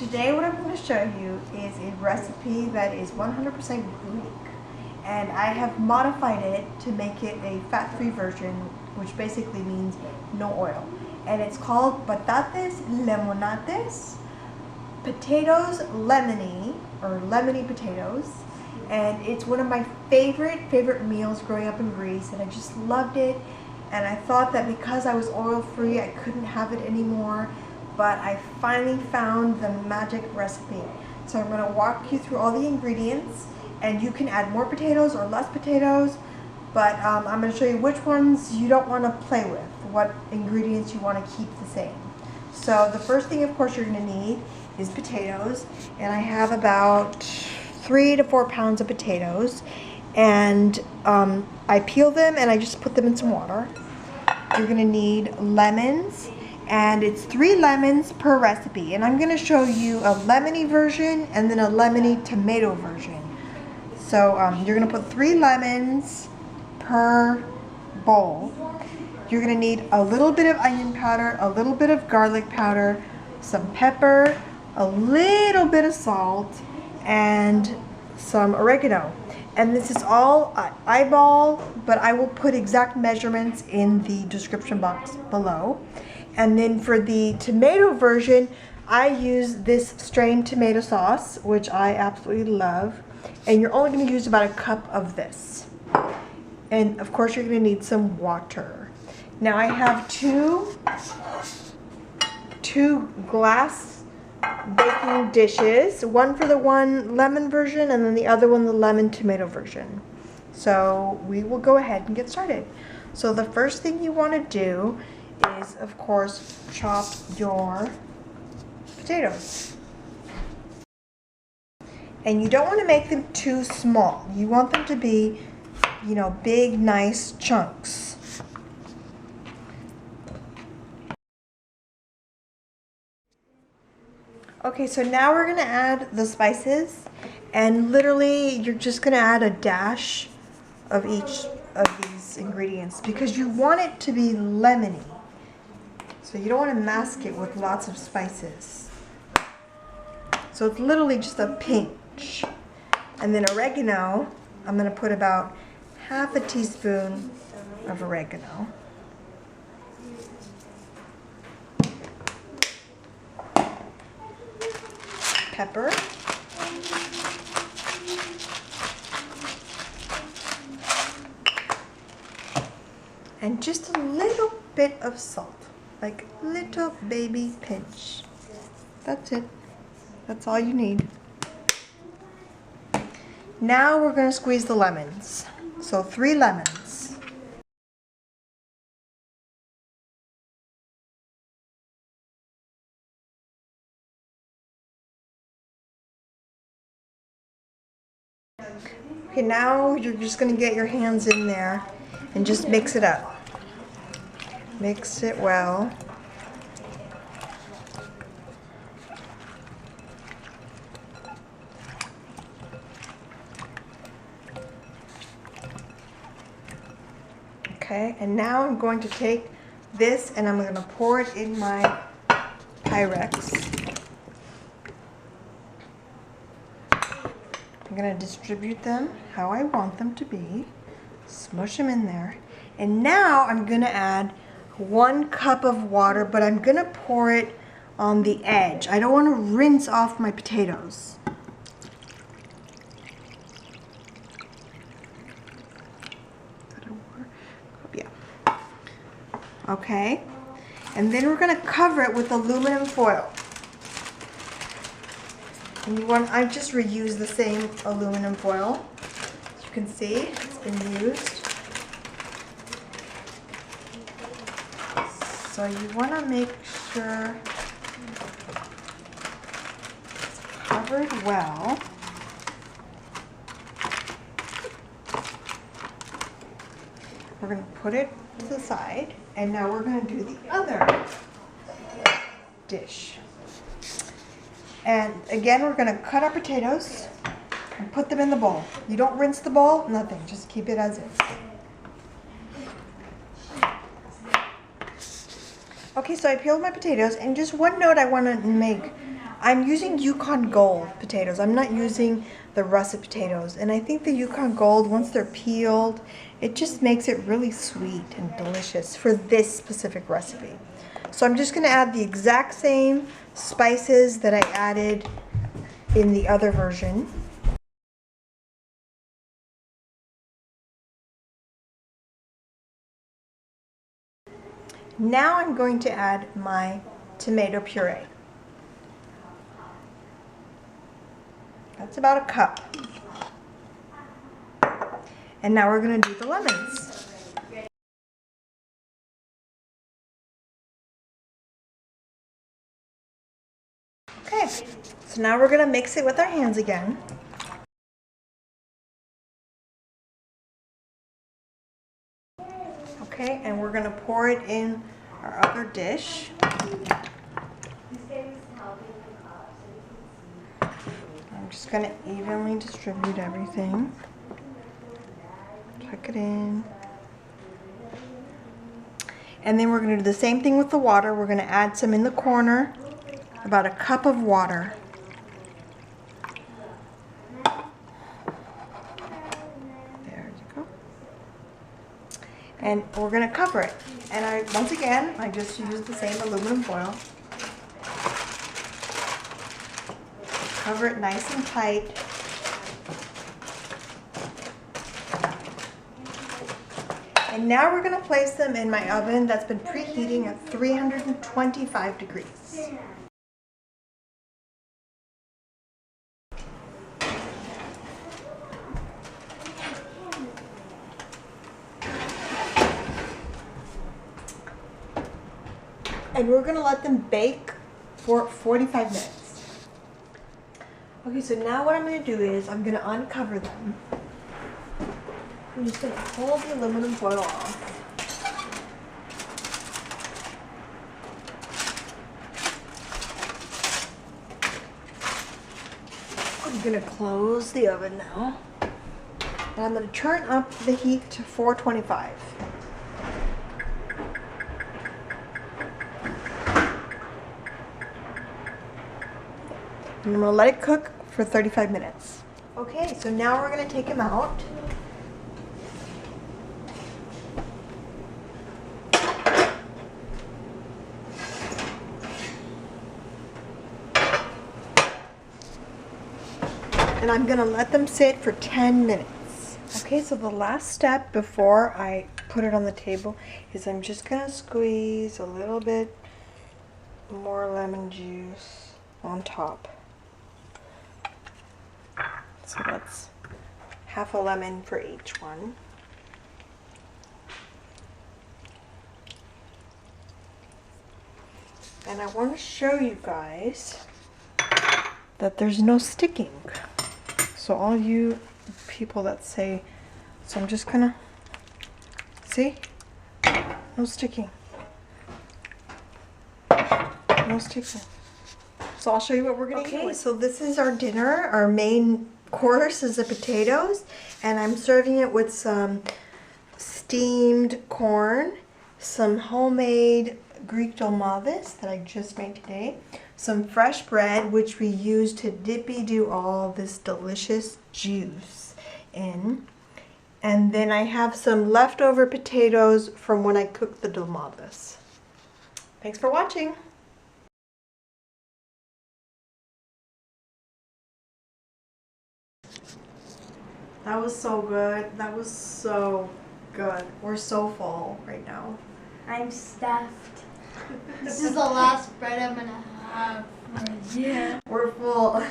Today what I'm going to show you is a recipe that is 100% Greek, and I have modified it to make it a fat-free version, which basically means no oil. And it's called Patates Lemonates, potatoes lemony, or lemony potatoes. And it's one of my favorite meals growing up in Greece, and I just loved it. And I thought that because I was oil-free, I couldn't have it anymore. But I finally found the magic recipe. So I'm going to walk you through all the ingredients, and you can add more potatoes or less potatoes, but I'm going to show you which ones you don't want to play with, what ingredients you want to keep the same. So the first thing, of course, you're going to need is potatoes, and I have about 3 to 4 pounds of potatoes, and I peel them and I just put them in some water. You're going to need lemons. And it's 3 lemons per recipe, and I'm going to show you a lemony version and then a lemony tomato version. So you're going to put 3 lemons per bowl. You're going to need a little bit of onion powder, a little bit of garlic powder, some pepper, a little bit of salt, and some oregano. And this is all eyeball, but I will put exact measurements in the description box below. And then for the tomato version, I use this strained tomato sauce, which I absolutely love. And you're only going to use about a cup of this. And of course, you're going to need some water. Now I have two glass baking dishes, one for the lemon version and then the other one the lemon tomato version. So we will go ahead and get started. So the first thing you want to do is, of course, chop your potatoes. And you don't want to make them too small. You want them to be, you know, big, nice chunks. Okay, so now we're going to add the spices, and literally you're just going to add a dash of each of these ingredients because you want it to be lemony. So you don't want to mask it with lots of spices. So it's literally just a pinch. And then oregano, I'm going to put about half a teaspoon of oregano. Pepper. And just a little bit of salt. Like little baby pinch. That's it. That's all you need. Now we're going to squeeze the lemons. So 3 lemons. Okay, now you're just going to get your hands in there and just mix it up. Mix it well. Okay, and now I'm going to take this and I'm going to pour it in my Pyrex. I'm going to distribute them how I want them to be. Smush them in there. And now I'm going to add 1 cup of water, but I'm going to pour it on the edge. I don't want to rinse off my potatoes. Yeah. Okay. And then we're going to cover it with aluminum foil. And I just reused the same aluminum foil. As you can see, it's been used. So you want to make sure it's covered well. We're going to put it to the side, and now we're going to do the other dish. And again, we're going to cut our potatoes and put them in the bowl. You don't rinse the bowl, nothing, just keep it as is. Okay, so I peeled my potatoes, and just one note I want to make. I'm using Yukon Gold potatoes. I'm not using the russet potatoes. And I think the Yukon Gold, once they're peeled, it just makes it really sweet and delicious for this specific recipe. So I'm just going to add the exact same spices that I added in the other version. Now I'm going to add my tomato puree. That's about a cup. And now we're going to do the lemons. Okay, so now we're going to mix it with our hands again. Okay, and we're going to pour it in our other dish. I'm just going to evenly distribute everything. Tuck it in. And then we're going to do the same thing with the water. We're going to add some in the corner, about a cup of water. There you go. And we're going to cover it. And once again, I just used the same aluminum foil. Cover it nice and tight. And now we're going to place them in my oven that's been preheating at 325 degrees. And we're going to let them bake for 45 minutes. Okay, so now what I'm going to do is I'm going to uncover them. I'm just going to pull the aluminum foil off. I'm going to close the oven now. And I'm going to turn up the heat to 425. And I'm going to let it cook for 35 minutes. Okay, so now we're going to take them out. And I'm going to let them sit for 10 minutes. Okay, so the last step before I put it on the table is I'm just going to squeeze a little bit more lemon juice on top. So that's half a lemon for each one. And I want to show you guys that there's no sticking. So all you people that say, so I'm just gonna, see? No sticking. No sticking. So I'll show you what we're gonna eat. Okay, so this is our dinner. Our main course is the potatoes, and I'm serving it with some steamed corn, some homemade Greek dolmades that I just made today, some fresh bread which we use to dippy-do all this delicious juice in, and then I have some leftover potatoes from when I cooked the dolmades. Thanks for watching. That was so good. That was so good. We're so full right now. I'm stuffed. This is the last bread I'm gonna have for a year. We're full.